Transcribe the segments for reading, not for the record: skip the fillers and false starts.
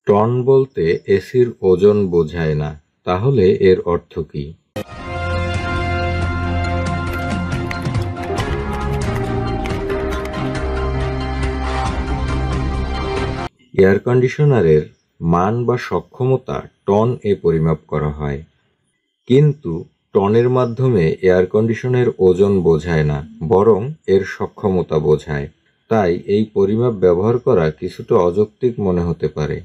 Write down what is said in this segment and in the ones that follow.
Ton বলতে এসির ওজন বোঝায় না, তাহলে এর অর্থ কি? এয়ার কন্ডিশনারের মান বা সক্ষমতা টন এ পরিমাপ করা হয়, কিন্তু টনের মাধ্যমে এয়ার কন্ডিশনের ওজন বোঝায় না, বরং এর সক্ষমতা বোঝায়। তাই এই পরিমাপ ব্যবহার করা কিছুটা অযৌক্তিক মনে হতে পারে,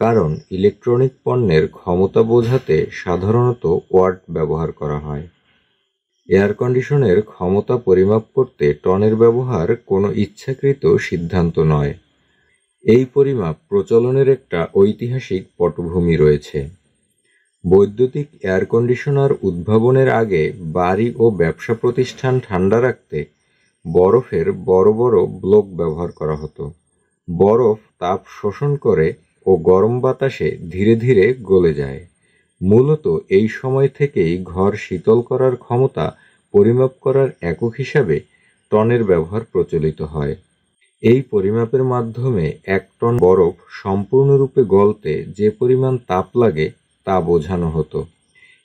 কারণ ইলেকট্রনিক পণ্যের ক্ষমতা বোঝাতে সাধারণত ওয়াট ব্যবহার করা হয়। এয়ার কন্ডিশনের ক্ষমতা পরিমাপ করতে টনের ব্যবহার কোনো ইচ্ছাকৃত সিদ্ধান্ত নয়। এই পরিমাপ প্রচলনের একটা ঐতিহাসিক পটভূমি রয়েছে। বৈদ্যুতিক এয়ার কন্ডিশনার উদ্ভাবনের আগে বাড়ি ও ব্যবসা প্রতিষ্ঠান ঠান্ডা রাখতে বরফের বড় বড় ব্লক ব্যবহার করা হতো। বরফ তাপ শোষণ করে ও গরম বাতাসে ধীরে ধীরে গলে যায়। মূলত এই সময় থেকেই ঘর শীতল করার ক্ষমতা পরিমাপ করার একক হিসাবে টনের ব্যবহার প্রচলিত হয়। এই পরিমাপের মাধ্যমে 1 টন বরফ সম্পূর্ণরূপে গলতে যে পরিমাণ তাপ লাগে তা বোঝানো হতো।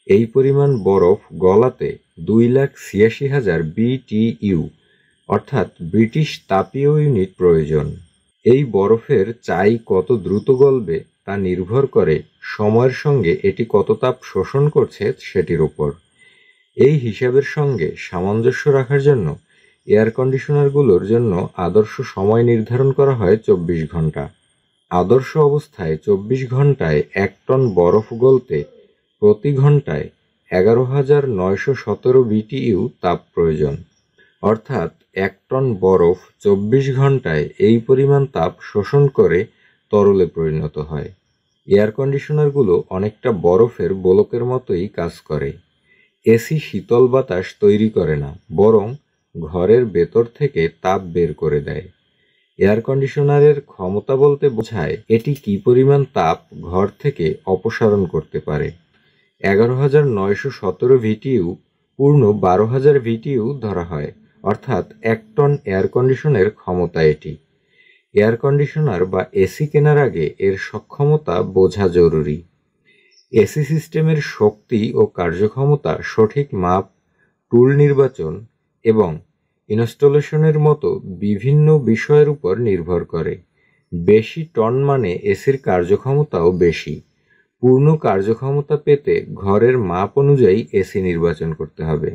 এই পরিমাণ বরফ গলাতে 2,86,000 BTU অর্থাৎ ব্রিটিশ তাপীয় ইউনিট প্রয়োজন। এই বরফের চাই কত দ্রুত গলবে তা নির্ভর করে সময়ের সঙ্গে এটি কত তাপ শোষণ করছে সেটির উপর। এই হিসাবের সঙ্গে সামঞ্জস্য রাখার জন্য এয়ার কন্ডিশনারগুলোর জন্য আদর্শ সময় নির্ধারণ করা হয় 24 ঘন্টা। আদর্শ অবস্থায় 24 ঘন্টায় 1 টন বরফ গলতে প্রতি ঘন্টায় 11,917 BTU তাপ প্রয়োজন। অর্থাৎ 1 টন বরফ 24 ঘন্টায় এই পরিমাণ তাপ শোষণ করে তরলে পরিণত হয়। এয়ার কন্ডিশনারগুলো অনেকটা বরফের গোলকের মতোই কাজ করে। এসি শীতল বাতাস তৈরি করে না, বরং ঘরের ভেতর থেকে তাপ বের করে দেয়। এয়ার কন্ডিশনারের ক্ষমতা বলতে বোঝায় এটি কি পরিমাণ তাপ ঘর থেকে অপসারণ করতে পারে। 11,917 VTU পূর্ণ 12,000 VTU ধরা হয়, অর্থাৎ 1 টন এয়ার কন্ডিশনের ক্ষমতা এটি। এয়ার কন্ডিশনার বা এসি কেনার আগে এর সক্ষমতা বোঝা জরুরি। এসি সিস্টেমের শক্তি ও কার্যক্ষমতা সঠিক মাপ, টুল নির্বাচন এবং ইনস্টলেশনের মতো বিভিন্ন বিষয়ের উপর নির্ভর করে। বেশি টন মানে এসির কার্যক্ষমতাও বেশি। পূর্ণ কার্যক্ষমতা পেতে ঘরের মাপ অনুযায়ী এসি নির্বাচন করতে হবে।